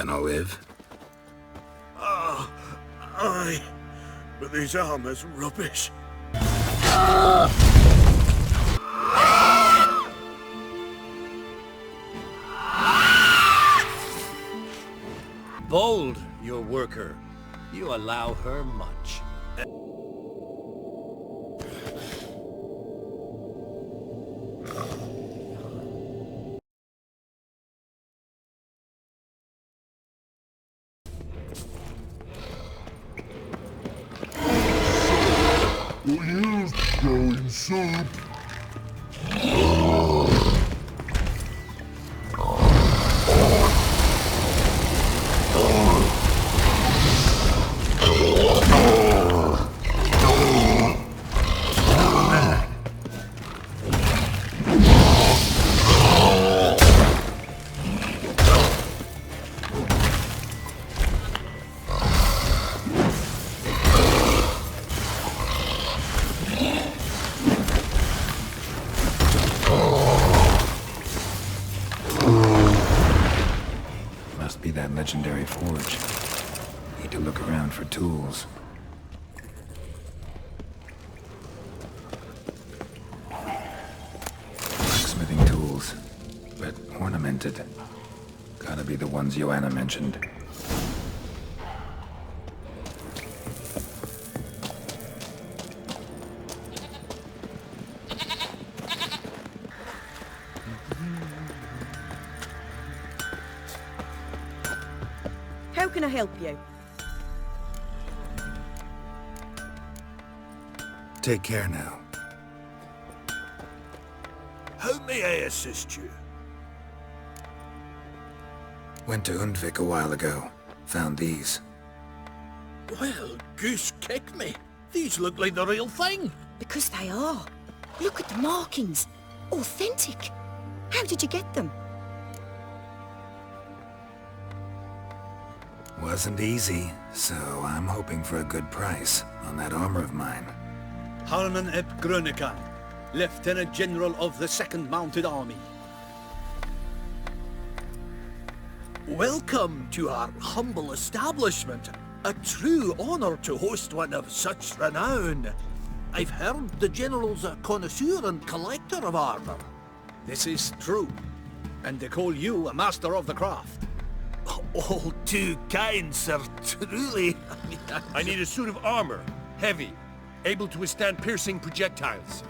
Gonna live? Ah, aye. But this armor's rubbish. Bold, your worker. You allow her much. What you going soup? Must be that legendary forge. Need to look around for tools. Blacksmithing tools, but ornamented. Gotta be the ones Joanna mentioned. How can I help you? Take care now. How may I assist you? Went to Undvik a while ago. Found these. Well, goose kick me. These look like the real thing. Because they are. Look at the markings. Authentic. How did you get them? Wasn't easy, so I'm hoping for a good price on that armor of mine. Harman ep Grönekan, Lieutenant General of the 2nd Mounted Army. Welcome to our humble establishment. A true honor to host one of such renown. I've heard the General's a connoisseur and collector of armor. This is true, and they call you a master of the craft. All too kind, sir, truly. I need a suit of armor, heavy, able to withstand piercing projectiles.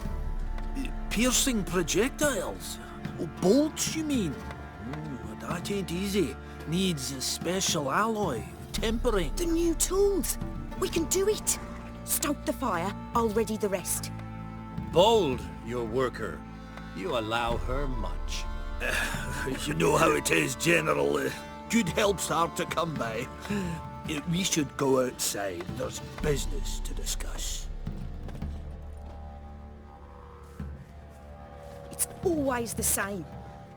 Piercing projectiles? Oh, bolts, you mean? Oh, that ain't easy. Needs a special alloy, tempering. The new tools. We can do it. Stoke the fire, I'll ready the rest. Bold, your worker. You allow her much. You know how it is, General. Good help's hard to come by. We should go outside. There's business to discuss. It's always the same.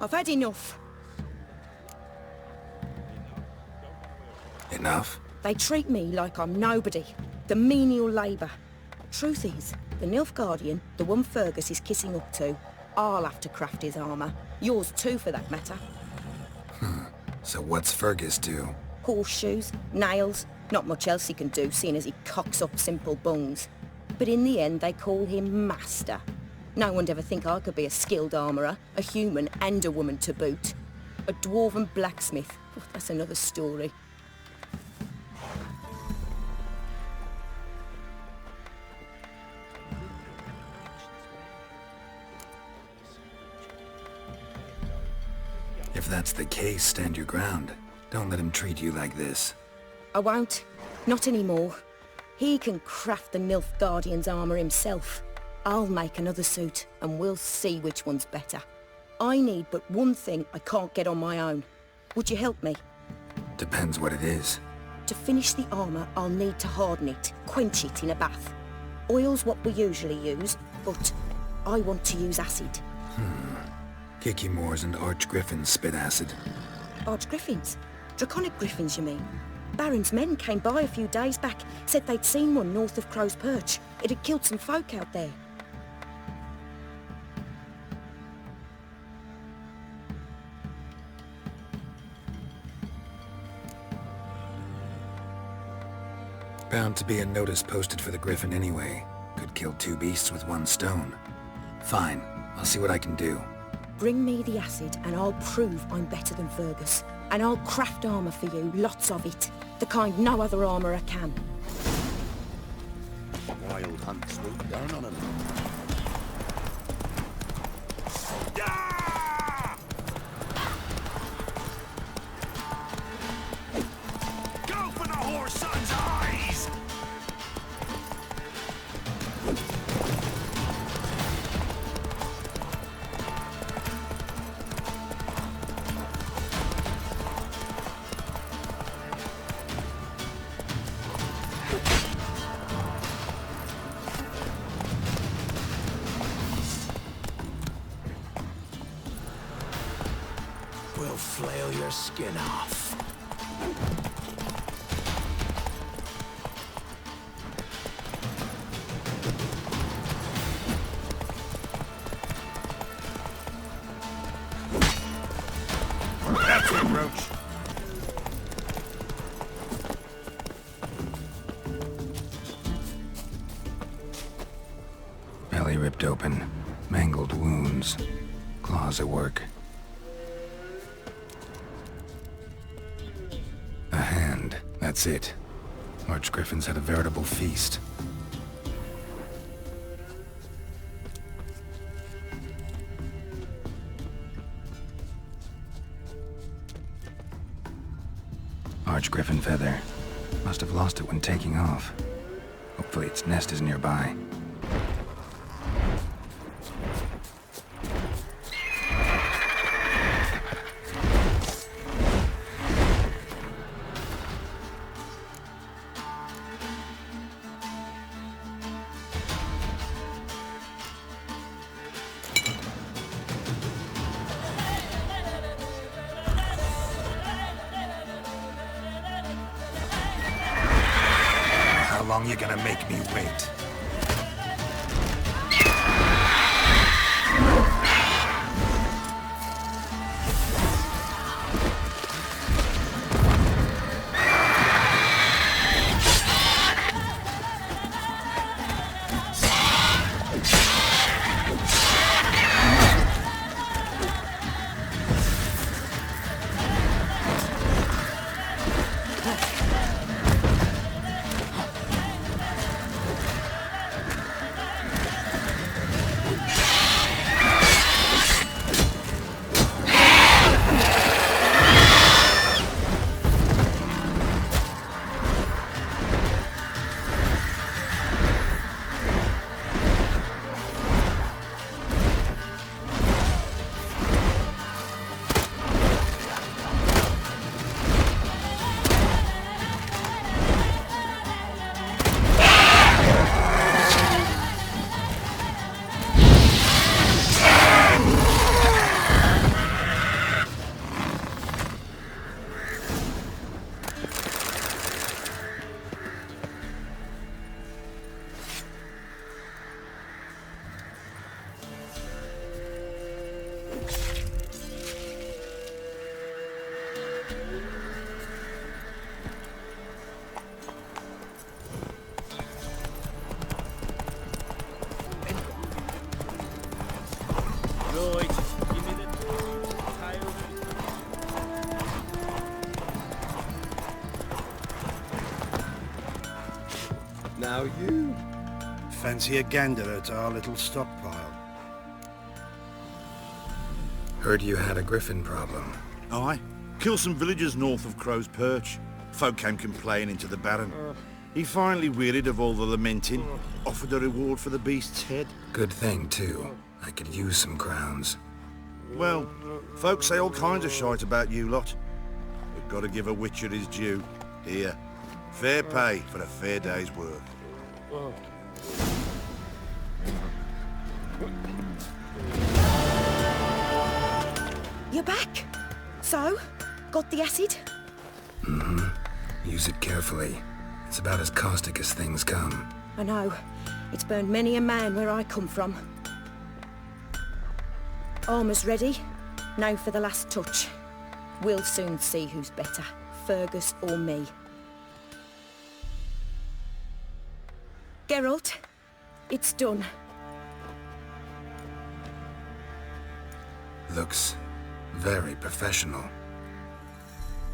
I've had enough. Enough? They treat me like I'm nobody. The menial labour. Truth is, the Nilfgaardian, the one Fergus is kissing up to, I'll have to craft his armour. Yours too, for that matter. So what's Fergus do? Horseshoes, nails, not much else he can do, seeing as he cocks up simple bungs. But in the end, they call him Master. No one'd ever think I could be a skilled armourer, a human and a woman to boot. A dwarven blacksmith, oh, that's another story. If that's the case, stand your ground. Don't let him treat you like this. I won't. Not anymore. He can craft the Nilfgaardian's armour himself. I'll make another suit, and we'll see which one's better. I need but one thing I can't get on my own. Would you help me? Depends what it is. To finish the armour, I'll need to harden it, quench it in a bath. Oil's what we usually use, but I want to use acid. Kicky Moors and Archgriffins spit acid. Archgriffins? Draconic griffins, you mean? Baron's men came by a few days back, said they'd seen one north of Crow's Perch. It had killed some folk out there. Bound to be a notice posted for the Griffin anyway. Could kill two beasts with one stone. Fine, I'll see what I can do. Bring me the acid and I'll prove I'm better than Fergus. And I'll craft armour for you, lots of it. The kind no other armourer can. Wild hunt swooped down on him. Go for the horse son's eyes! We'll flail your skin off. That's it, Roach. Belly ripped open. Mangled wounds. Claws at work. A hand. That's it. Archgriffins had a veritable feast. Archgriffin feather. Must have lost it when taking off. Hopefully its nest is nearby. How long you gonna make me wait? Now you. Fancy a gander at our little stockpile? Heard you had a griffin problem. Aye. Killed some villagers north of Crow's Perch. Folk came complaining to the Baron. He finally wearied of all the lamenting, offered a reward for the beast's head. Good thing, too. I could use some crowns. Well, folks say all kinds of shite about you lot. We've got to give a witcher his due. Here. Fair pay for a fair day's work. You're back? So? Got the acid? Mm-hmm. Use it carefully. It's about as caustic as things come. I know. It's burned many a man where I come from. Armour's ready. Now for the last touch. We'll soon see who's better, Fergus or me. Geralt, it's done. Looks very professional.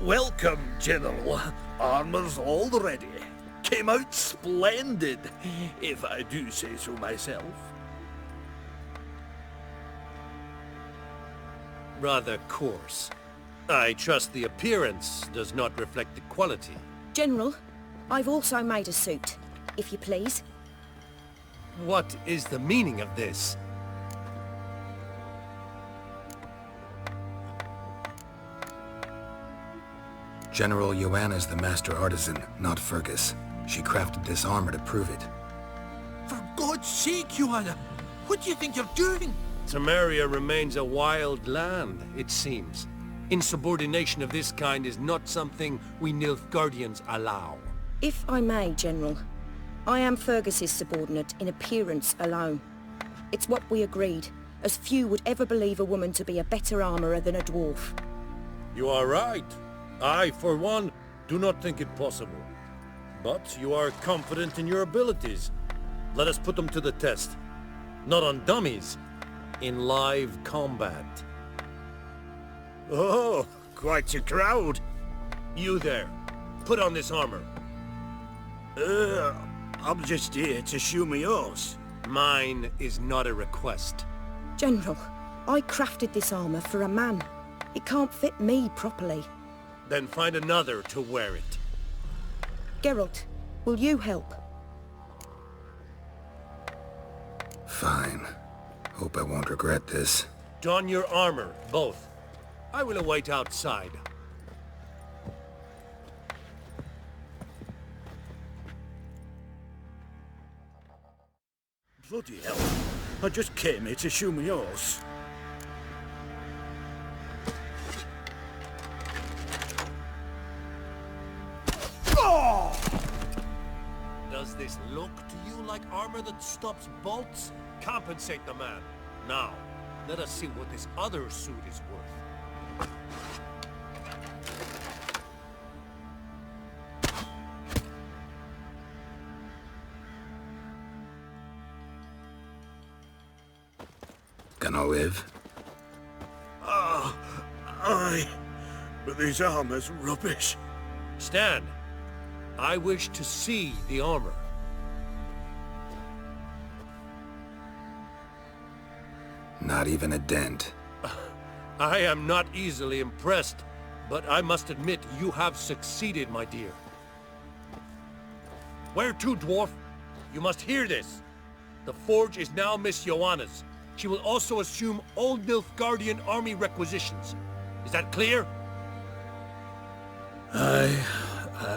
Welcome, General. Armor's all ready. Came out splendid, if I do say so myself. Rather coarse. I trust the appearance does not reflect the quality. General, I've also made a suit, if you please. What is the meaning of this? General Joanna's the master artisan, not Fergus. She crafted this armor to prove it. For God's sake, Joanna, what do you think you're doing? Temeria remains a wild land, it seems. Insubordination of this kind is not something we Nilfgaardians allow. If I may, General, I am Fergus's subordinate in appearance alone. It's what we agreed, as few would ever believe a woman to be a better armourer than a dwarf. You are right. I, for one, do not think it possible. But you are confident in your abilities. Let us put them to the test. Not on dummies, in live combat. Oh, quite a crowd. You there, put on this armor. I'm just here to show me yours. Mine is not a request. General, I crafted this armour for a man. It can't fit me properly. Then find another to wear it. Geralt, will you help? Fine. Hope I won't regret this. Don your armor, both. I will await outside. Bloody hell. I just came here to show me yours. Does this look to you like armor that stops bolts? Compensate the man. Now, let us see what this other suit is worth. Gonna live? Aye, but this armor's rubbish. Stand. I wish to see the armor. Not even a dent. I am not easily impressed, but I must admit you have succeeded, my dear. Where to, dwarf? You must hear this. The forge is now Miss Joanna's. She will also assume all Nilfgaardian army requisitions. Is that clear? Aye,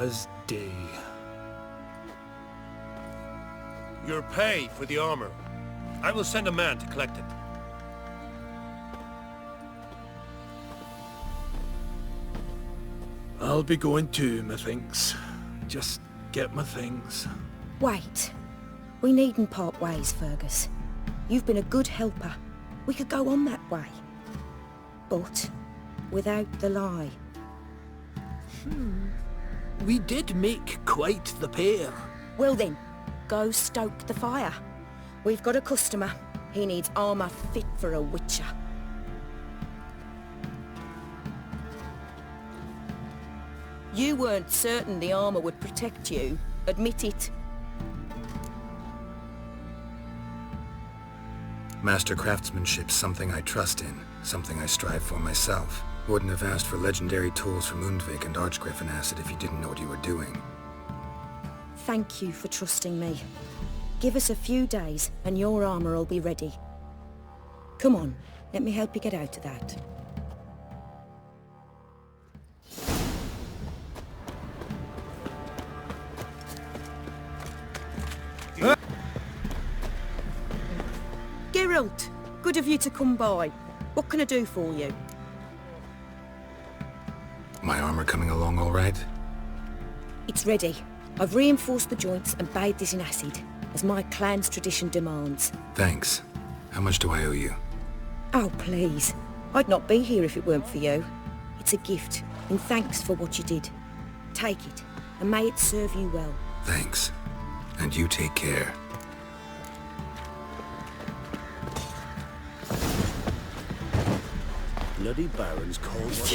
as day. Your pay for the armor. I will send a man to collect it. I'll be going too, methinks. Just get my things. Wait. We needn't part ways, Fergus. You've been a good helper. We could go on that way. But without the lie. We did make quite the pair. Well then, go stoke the fire. We've got a customer. He needs armour fit for a witcher. You weren't certain the armour would protect you. Admit it. Master craftsmanship's something I trust in, something I strive for myself. Wouldn't have asked for legendary tools from Undvik and Archgriffin Acid if you didn't know what you were doing. Thank you for trusting me. Give us a few days and your armour will be ready. Come on, let me help you get out of that. Geralt, good of you to come by. What can I do for you? My armor coming along all right? It's ready. I've reinforced the joints and bathed it in acid, as my clan's tradition demands. Thanks. How much do I owe you? Oh, please. I'd not be here if it weren't for you. It's a gift, in thanks for what you did. Take it, and may it serve you well. Thanks. And you take care. Bloody barons call what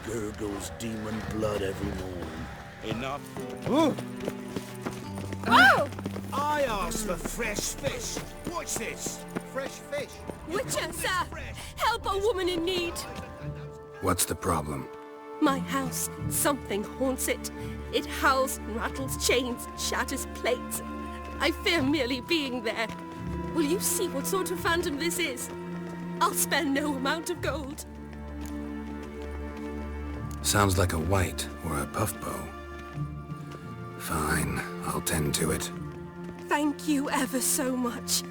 gurgles demon blood every morning. Enough. Oh! I asked for fresh fish. What's this? Fresh fish? Witcher, sir! Help a woman in need! What's the problem? My house. Something haunts it. It howls, rattles chains, shatters plates. I fear merely being there. Will you see what sort of phantom this is? I'll spare no amount of gold. Sounds like a white or a puff bow. Fine, I'll tend to it. Thank you ever so much.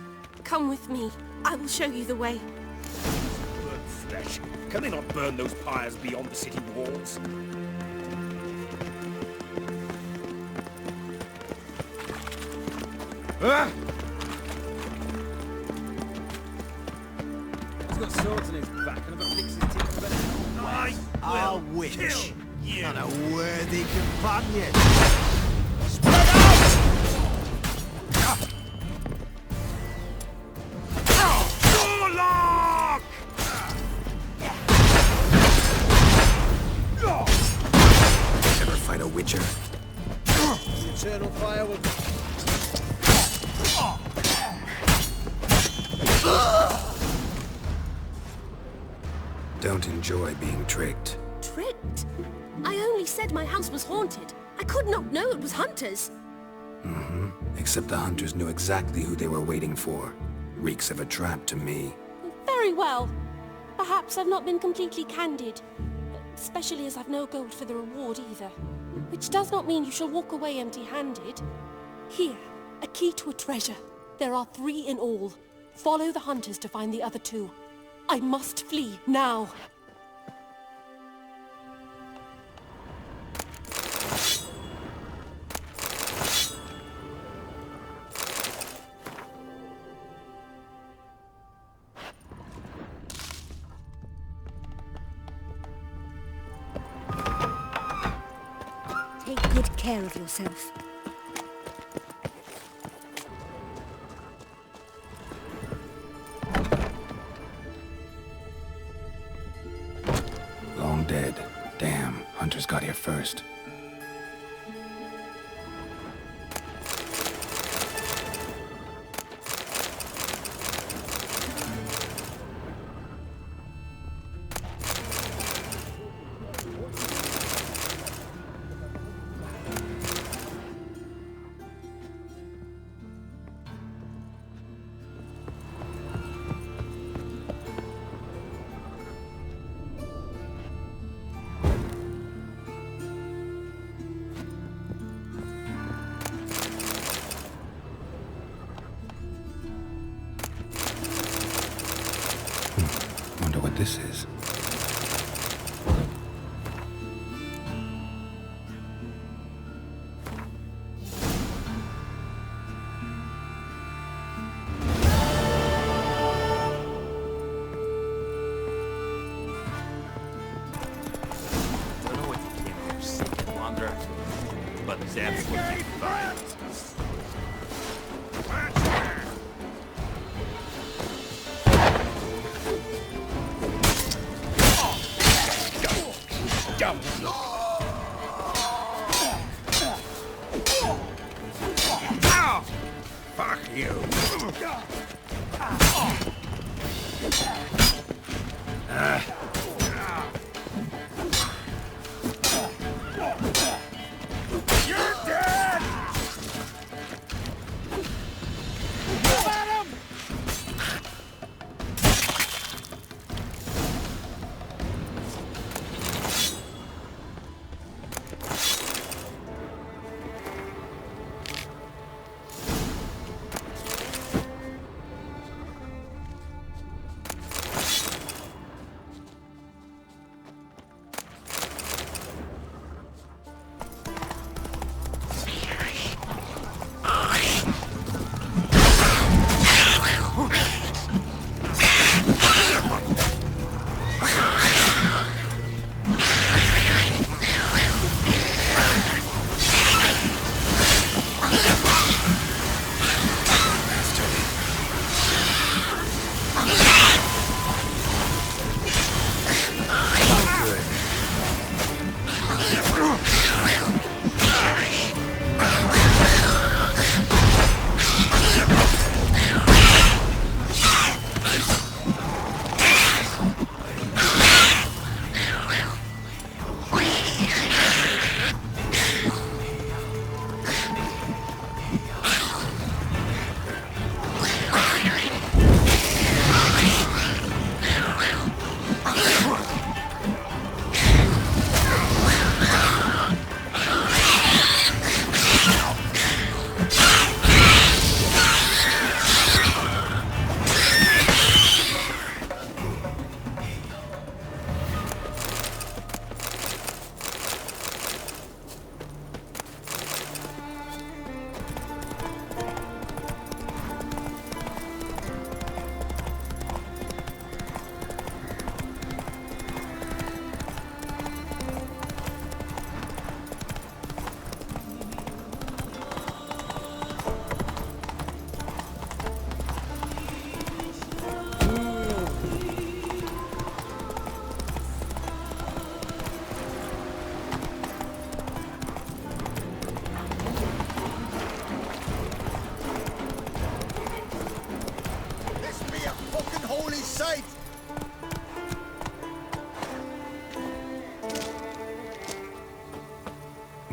Come with me. I will show you the way. Burn flesh. Can they not burn those pyres beyond the city walls? Ah! He's got swords in his back, and I've got to fix his teeth better. I wish kill you. And a worthy companion. Spread out! Warlock! Ever fight a witcher? Eternal fire will... Don't enjoy being tricked. Tricked? I only said my house was haunted. I could not know it was hunters. Except the hunters knew exactly who they were waiting for. Reeks of a trap to me. Very well. Perhaps I've not been completely candid. Especially as I've no gold for the reward either. Which does not mean you shall walk away empty-handed. Here, a key to a treasure. There are 3 in all. Follow the hunters to find the other 2. I must flee now. Take good care of yourself. Long dead. Damn, hunters got here first. Wonder what this is. Don't know what you came here seeking, Wanderer, but that's what you find. Fuck you! You're dead!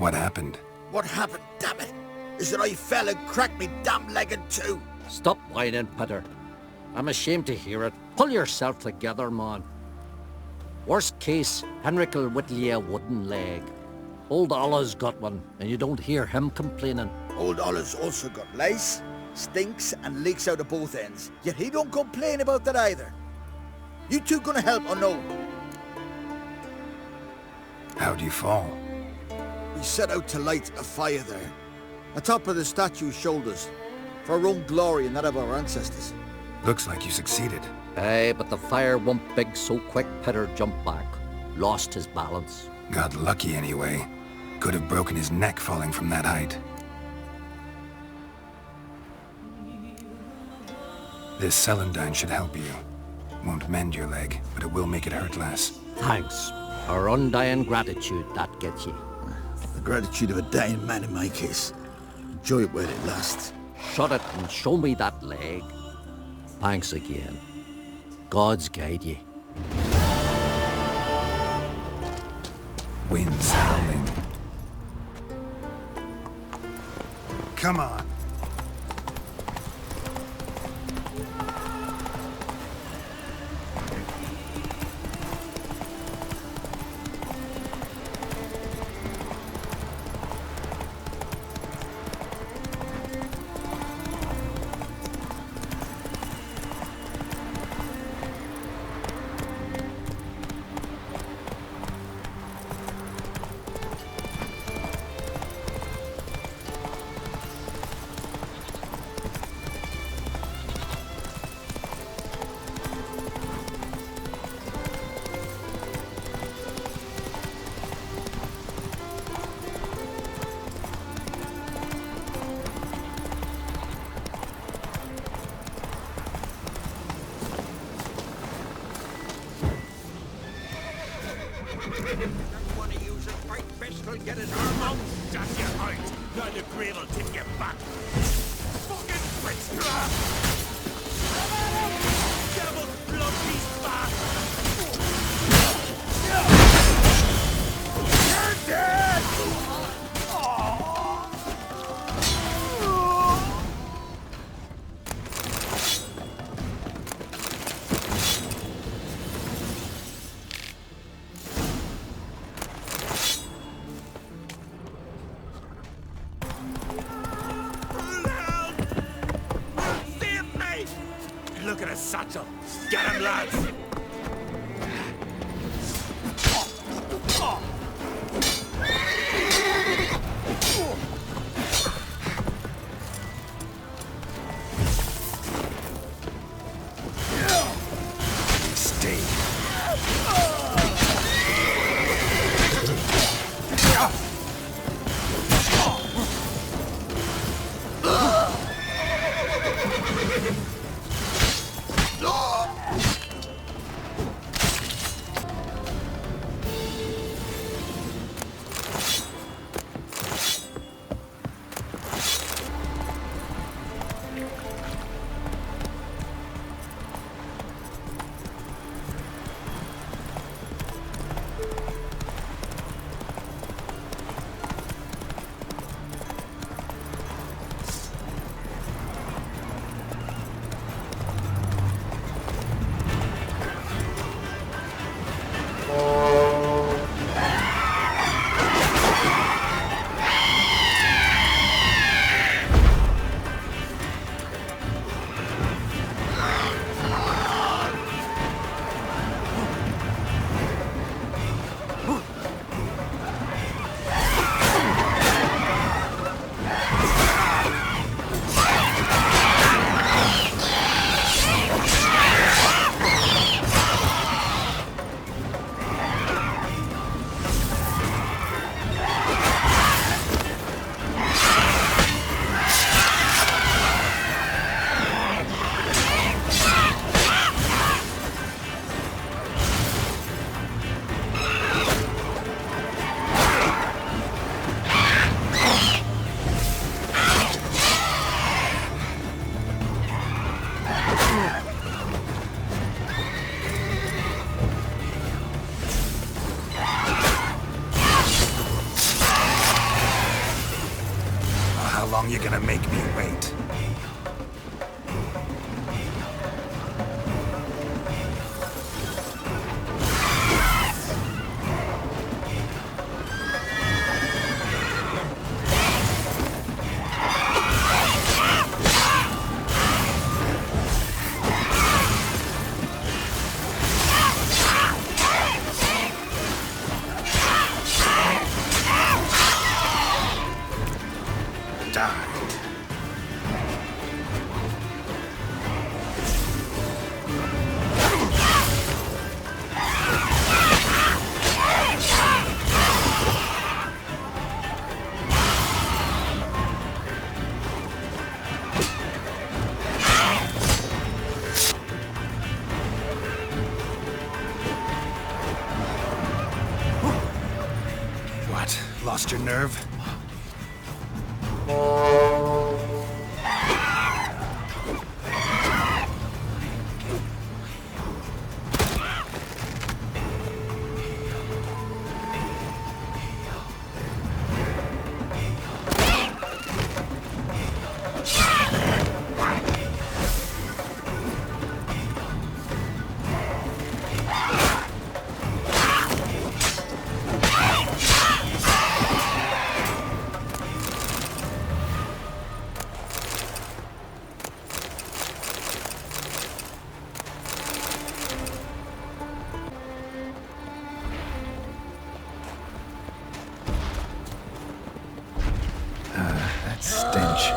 What happened? What happened, damn it? Is that I fell and cracked me damn leg in two. Stop whining, Peter. I'm ashamed to hear it. Pull yourself together, man. Worst case, Henrik'll whittle you a wooden leg. Old Ollah's got one, and you don't hear him complaining. Old Ollah's also got lice, stinks, and leaks out of both ends. Yet he don't complain about that either. You two gonna help or no? How'd you fall? We set out to light a fire there, atop of the statue's shoulders, for our own glory and that of our ancestors. Looks like you succeeded. Aye, but the fire went big so quick Peter jumped back. Lost his balance. Got lucky anyway. Could have broken his neck falling from that height. This celandine should help you. Won't mend your leg, but it will make it hurt less. Thanks. Our undying gratitude, that gets you. The gratitude of a dying man in my case. Enjoy it while it lasts. Shut it and show me that leg. Thanks again. God's guide you. Wind's howling. Come on. Want to use a white pistol, get his arm out. Shut your height. Now the grave will take you back. Fucking Fritzler! Devil blood beast back! You're dead! Look at his satchel. Get him, lads! long you gonna make me wait? Lost your nerve? That stench.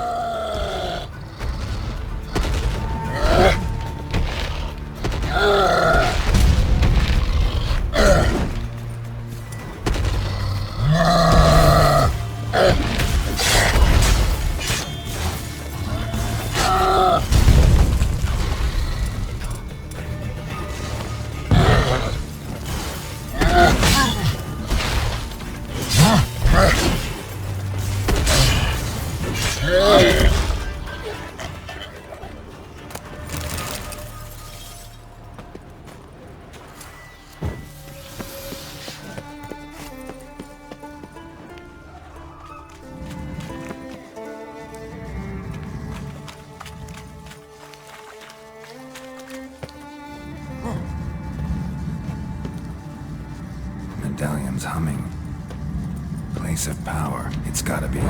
Medallion's humming. Place of power. It's gotta be.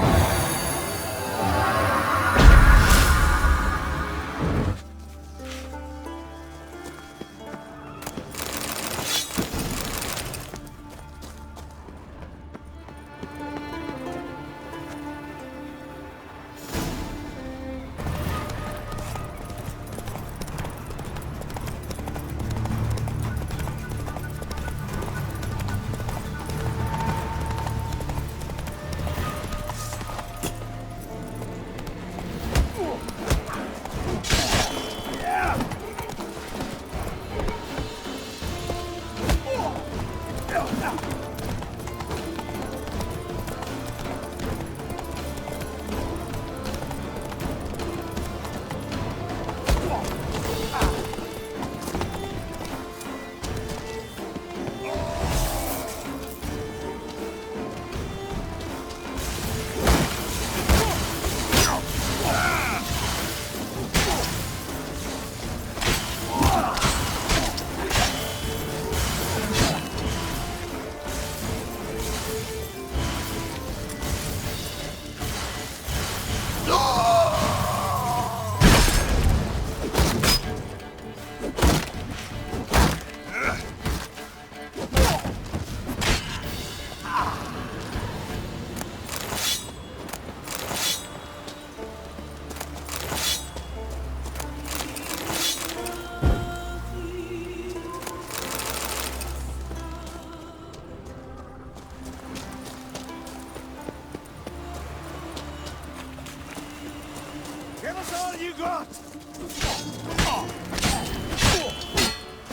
Give us all you got!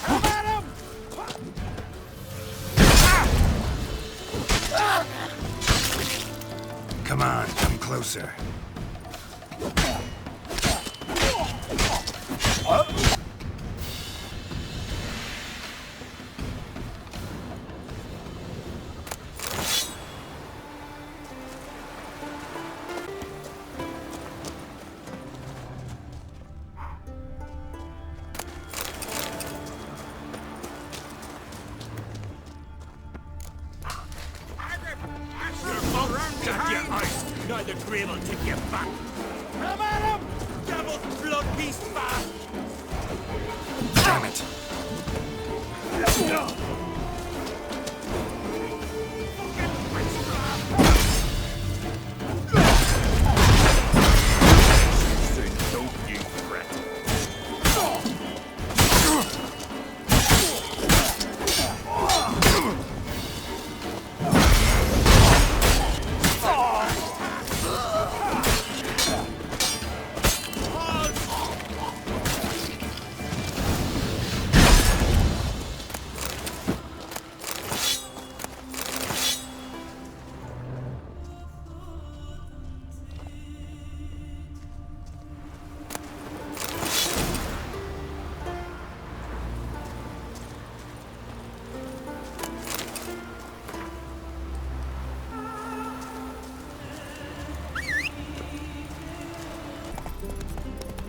Come at him! Come on, come closer. Shut your eyes! Now the grave will take you back! Come at him! Devil's blood beast fast! Damn it!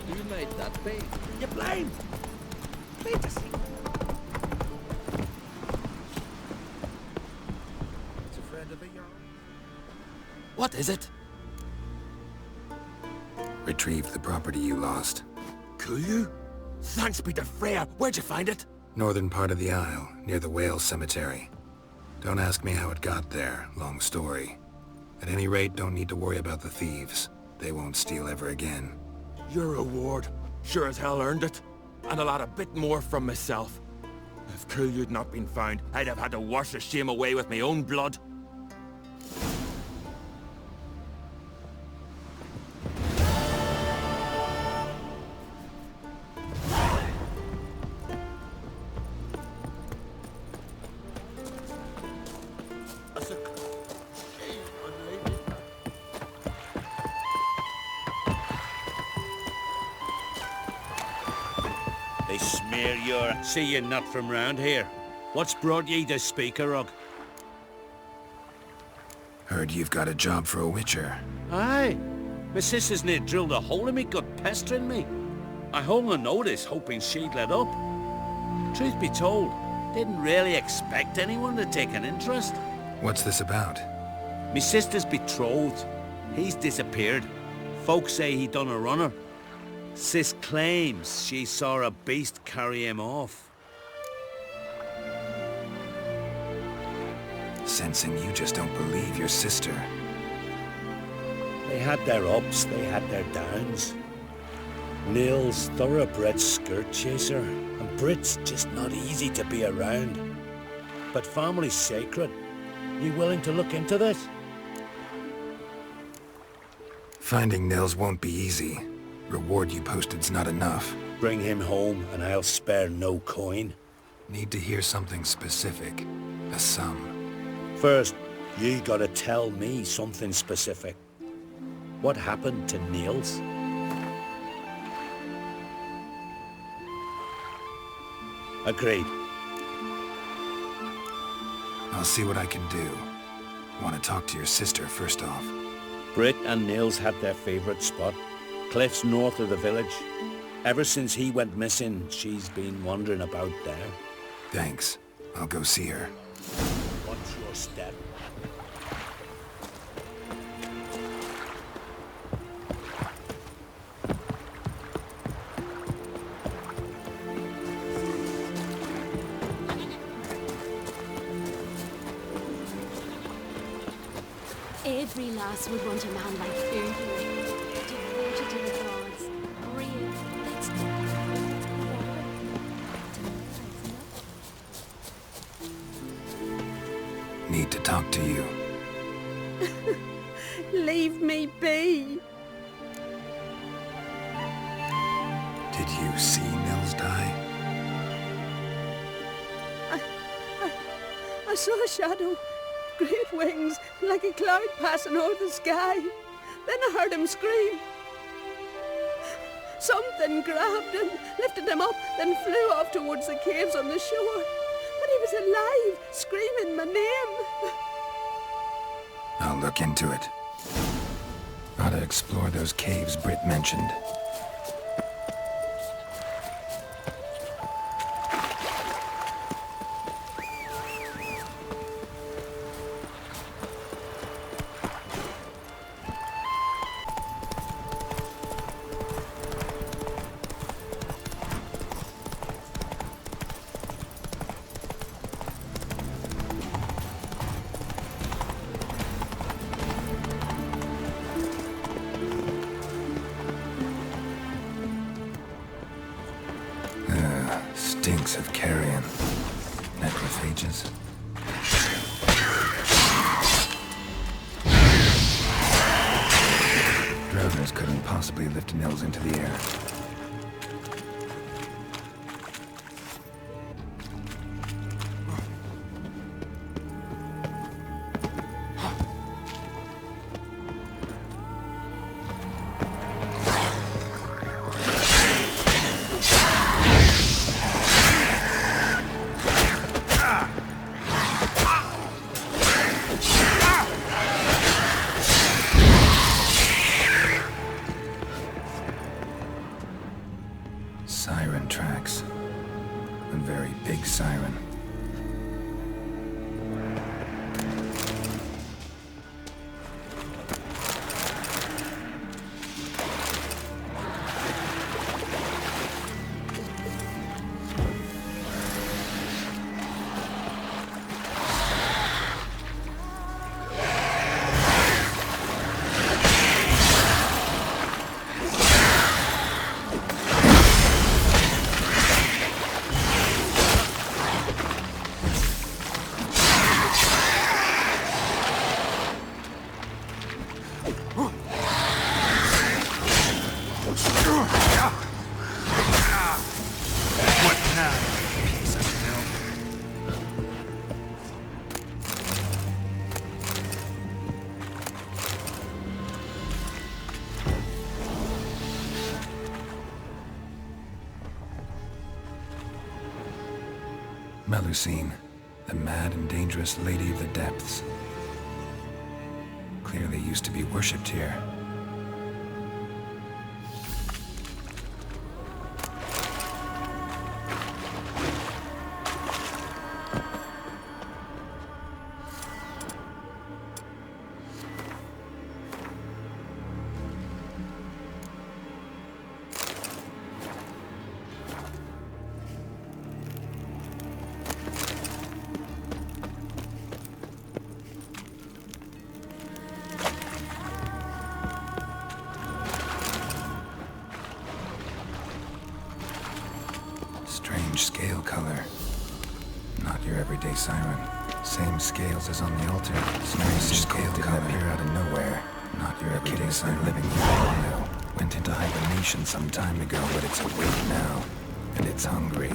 You made that big. You blame! Wait a second. It's a friend of a yarn. What is it? Retrieved the property you lost. Kulju? Thanks be to Freya. Where'd you find it? Northern part of the Isle, near the whale cemetery. Don't ask me how it got there, long story. At any rate, don't need to worry about the thieves. They won't steal ever again. Your reward. Sure as hell earned it. And I'll add a bit more from myself. If Kulju'd not been found, I'd have had to wash the shame away with my own blood. They smear your... See you're not from round here. What's brought ye to Speakerog? Heard you've got a job for a witcher. Aye. My sister's near drilled a hole in me, gut pestering me. I hung a notice, hoping she'd let up. Truth be told, didn't really expect anyone to take an interest. What's this about? Me sister's betrothed. He's disappeared. Folks say he done a runner. Sis claims she saw a beast carry him off. Sensing you just don't believe your sister. They had their ups, they had their downs. Neil's thoroughbred skirt chaser, and Brit's just not easy to be around. But family's sacred. You willing to look into this? Finding Nils won't be easy. Reward you posted's not enough. Bring him home, and I'll spare no coin. Need to hear something specific. A sum. First, you gotta tell me something specific. What happened to Niels? Agreed. I'll see what I can do. Want to talk to your sister first off. Britt and Niels had their favorite spot. Cliffs north of the village. Ever since he went missing, she's been wandering about there. Thanks. I'll go see her. Watch your step. Every lass would want a man like Fergie. Devoted to the gods. Real. Let's Need to talk to you. Leave me be. Did you see Nils die? I saw a shadow. Great wings, like a cloud passing over the sky. Then I heard him scream. Something grabbed him, lifted him up, then flew off towards the caves on the shore. But he was alive, screaming my name. I'll look into it. Gotta explore those caves Britt mentioned. stinks of carrion. Necrophages. Drowners couldn't possibly lift Nils into the air. Siren tracks. A very big siren. Melusine, the mad and dangerous Lady of the Depths. Clearly used to be worshipped here. Strange scale color. Not your everyday siren. Same scales as on the altar. Strange scale didn't appear out of nowhere. Not your everyday siren living now. Went into hibernation some time ago, but it's awake now. And it's hungry.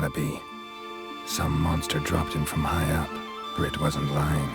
Gotta be. Some monster dropped him from high up. Britt wasn't lying.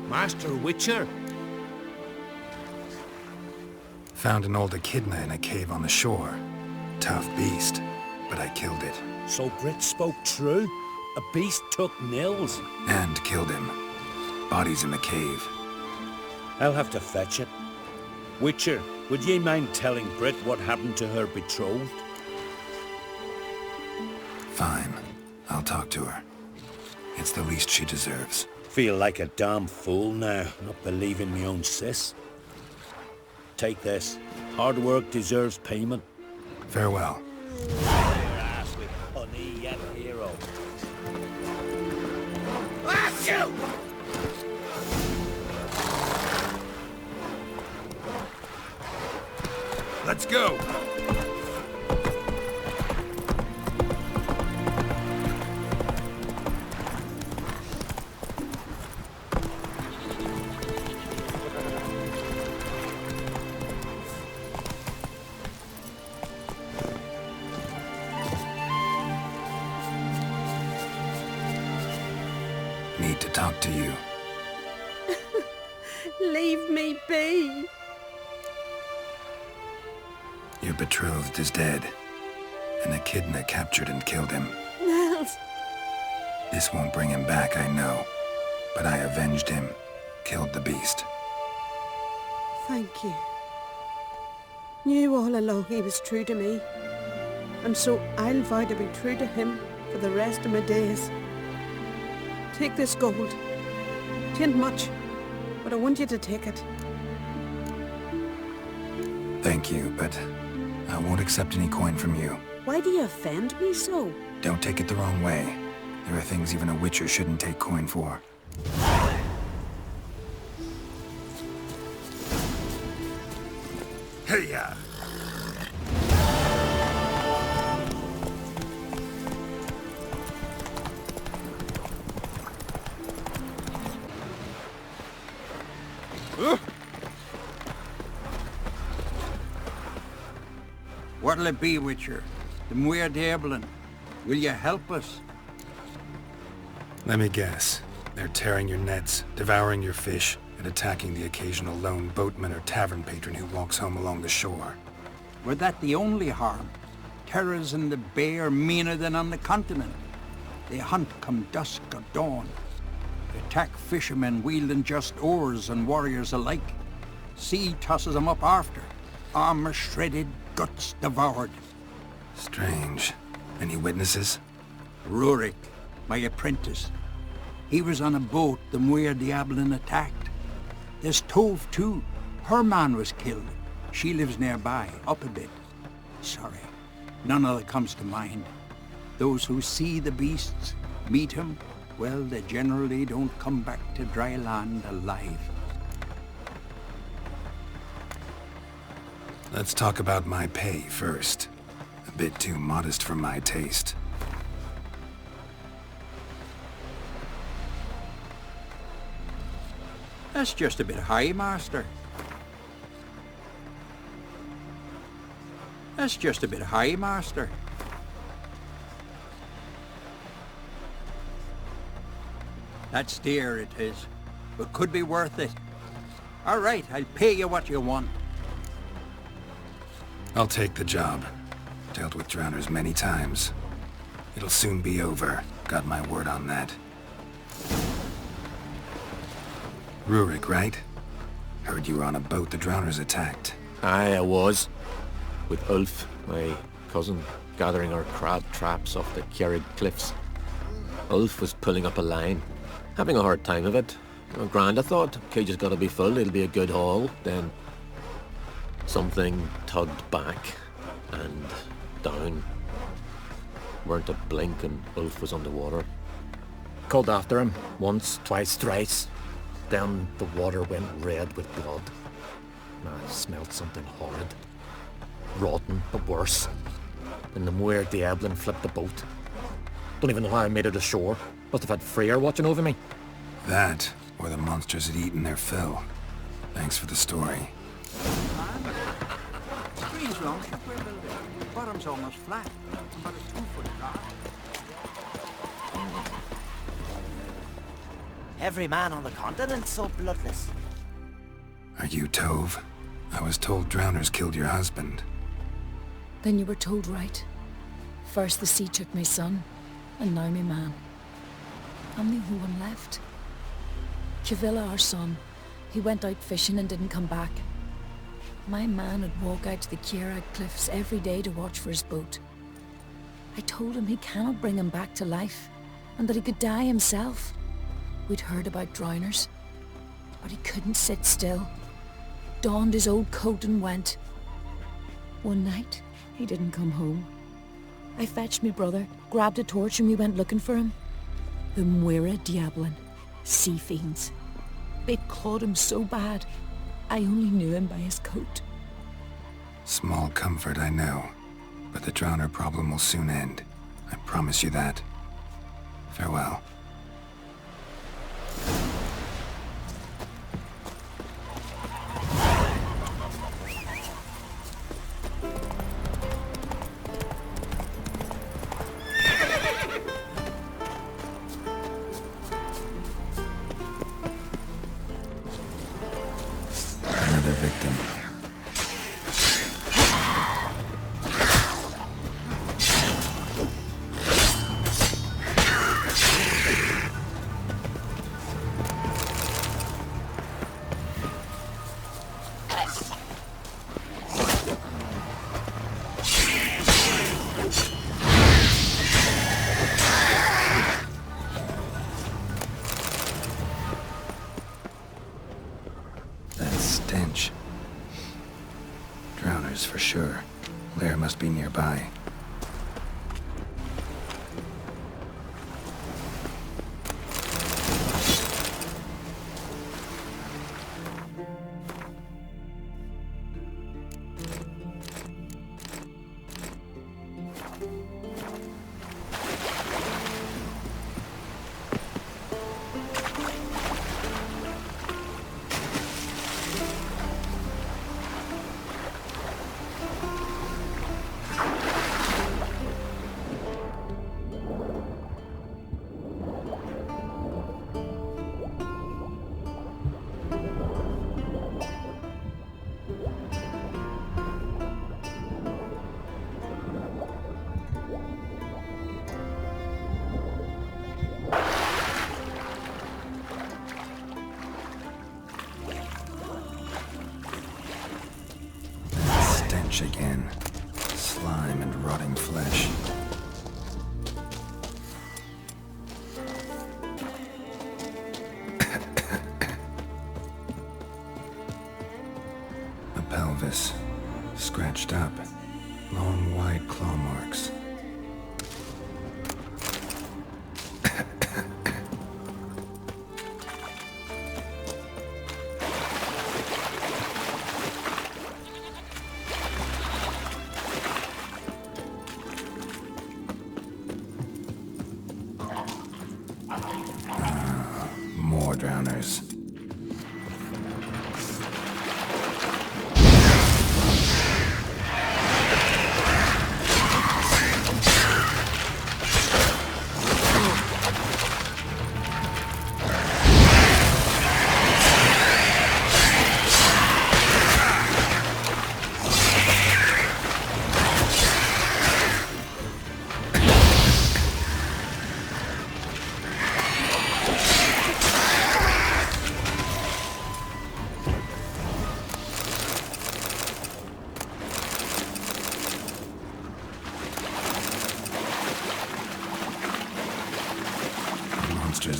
Master Witcher? Found an old echidna in a cave on the shore. Tough beast, but I killed it. So Britt spoke true? A beast took Nils? And killed him. Body's in the cave. I'll have to fetch it. Witcher, would ye mind telling Britt what happened to her betrothed? Fine. I'll talk to her. It's the least she deserves. Feel like a damn fool now, not believing me own sis. Take this. Hard work deserves payment. Farewell. Your ass with honey, yet hero. Achoo! Let's go! Need to talk to you. Leave me be. Your betrothed is dead. An echidna captured and killed him. Nils. This won't bring him back, I know. But I avenged him. Killed the beast. Thank you. Knew all along he was true to me. And so I'll vow to be true to him for the rest of my days. Take this gold. 'Tain't much, but I want you to take it. Thank you, but I won't accept any coin from you. Why do you offend me so? Don't take it the wrong way. There are things even a witcher shouldn't take coin for. Hey-ya! What'll it be, Witcher? The Muir Diablin. Will you help us? Let me guess. They're tearing your nets, devouring your fish, and attacking the occasional lone boatman or tavern patron who walks home along the shore. Were that the only harm? Terrors in the bay are meaner than on the continent. They hunt come dusk or dawn. They attack fishermen wielding just oars and warriors alike. Sea tosses them up after. Armor shredded, guts devoured. Strange. Any witnesses? Rurik, my apprentice. He was on a boat the Muir Diablin attacked. There's Tove too. Her man was killed. She lives nearby, up a bit. Sorry, none other comes to mind. Those who see the beasts, meet him, well, they generally don't come back to dry land alive. Let's talk about my pay first. A bit too modest for my taste. That's just a bit high, Master. That's just a bit high, Master. That's dear, it is, but could be worth it. All right, I'll pay you what you want. I'll take the job. Dealt with drowners many times. It'll soon be over. Got my word on that. Rurik, right? Heard you were on a boat the drowners attacked. Aye, I was. With Ulf, my cousin, gathering our crab traps off the Kjerrig cliffs. Ulf was pulling up a line, having a hard time of it. Grand, I thought. Cage has got to be full, it'll be a good haul. Then something tugged back and down. Weren't a blink and Ulf was underwater. Called after him once, twice, thrice. Then the water went red with blood. I smelled something horrid. Rotten, but worse. Then the Muir Diablin flipped the boat. Don't even know how I made it ashore. Must have had Freyr watching over me. That, or the monsters had eaten their fill. Thanks for the story. Screen's long, bottom's almost flat, about a 2-foot drop. Every man on the continent's so bloodless. Are you Tove? I was told drowners killed your husband. Then you were told right. First the sea took my son, and now my man. I'm the only one left. Kavilla, our son, he went out fishing and didn't come back. My man would walk out to the Kjerrig cliffs every day to watch for his boat. I told him he cannot bring him back to life, and that he could die himself. We'd heard about drowners, but he couldn't sit still. Donned his old coat and went. One night, he didn't come home. I fetched me brother, grabbed a torch and we went looking for him. The Muir Diablin, sea fiends. They'd clawed him so bad, I only knew him by his coat. Small comfort, I know. But the drowner problem will soon end. I promise you that. Farewell. Another victim. Stench. Drowners for sure. Lair must be nearby. Again. Slime and rotting flesh. A pelvis. Scratched up. Long, wide claw marks.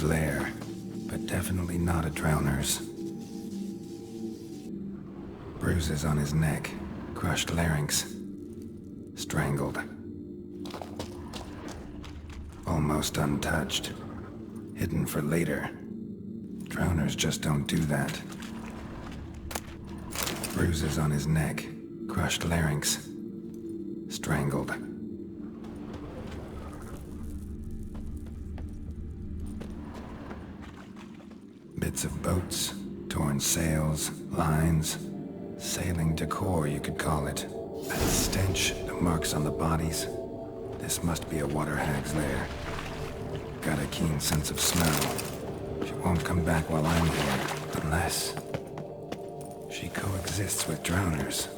Drowner's lair, but definitely not a drowner's. Bruises on his neck, crushed larynx, strangled. Almost untouched, hidden for later. Drowners just don't do that. Bruises on his neck, crushed larynx, strangled. Bits of boats, torn sails, lines, sailing decor you could call it. That stench, the marks on the bodies. This must be a water hag's lair. Got a keen sense of smell. She won't come back while I'm here, unless she coexists with drowners.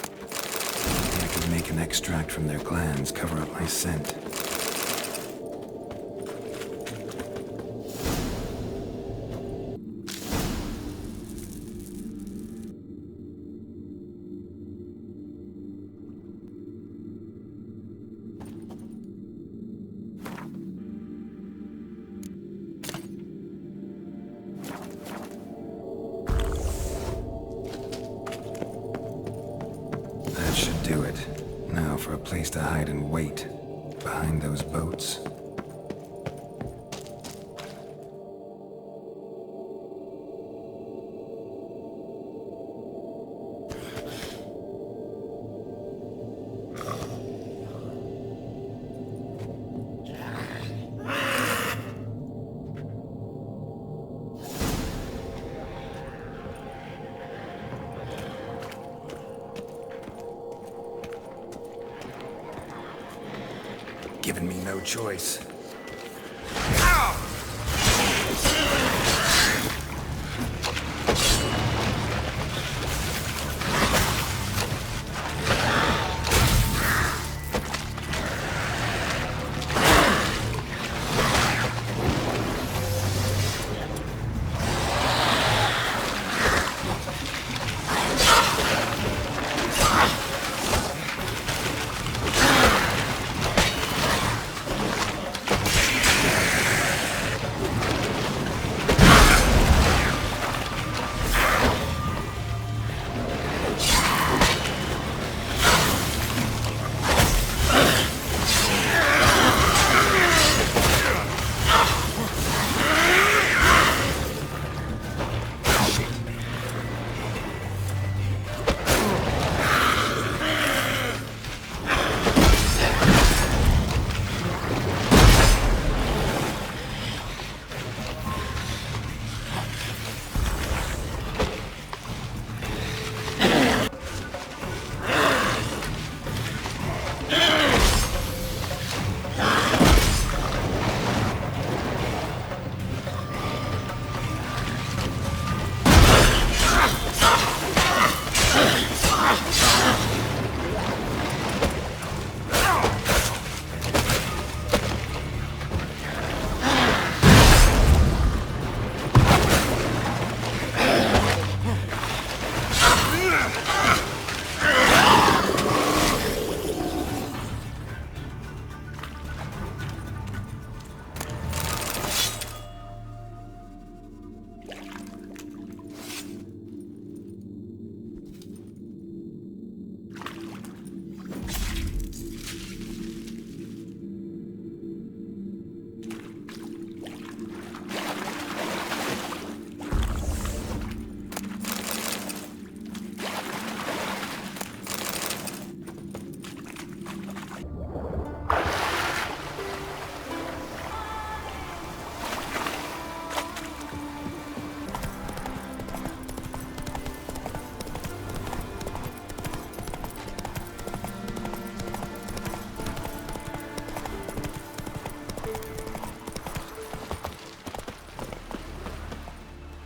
Maybe I can make an extract from their glands cover up my scent. That should do it. Now for a place to hide and wait. Behind those boats. Giving me no choice.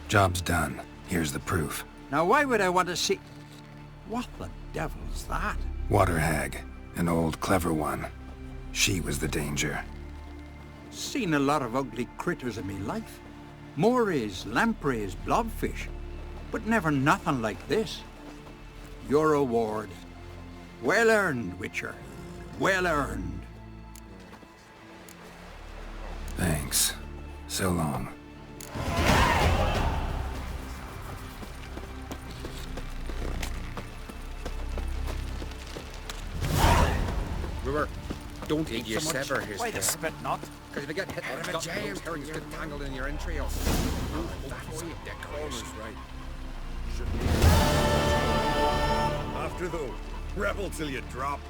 Job's done. Here's the proof. Now why would I want to see... What the devil's that? Water hag. An old, clever one. She was the danger. Seen a lot of ugly critters in me life. Morays, lampreys, blobfish. But never nothing like this. Your reward. Well earned, Witcher. Well earned. Thanks. So long. Brewer, don't eat you sever his Why the spit not? Because if you get hit with a jam, those herrings get tangled in your entrails. That's decoration. Right. After though, rebel till you drop.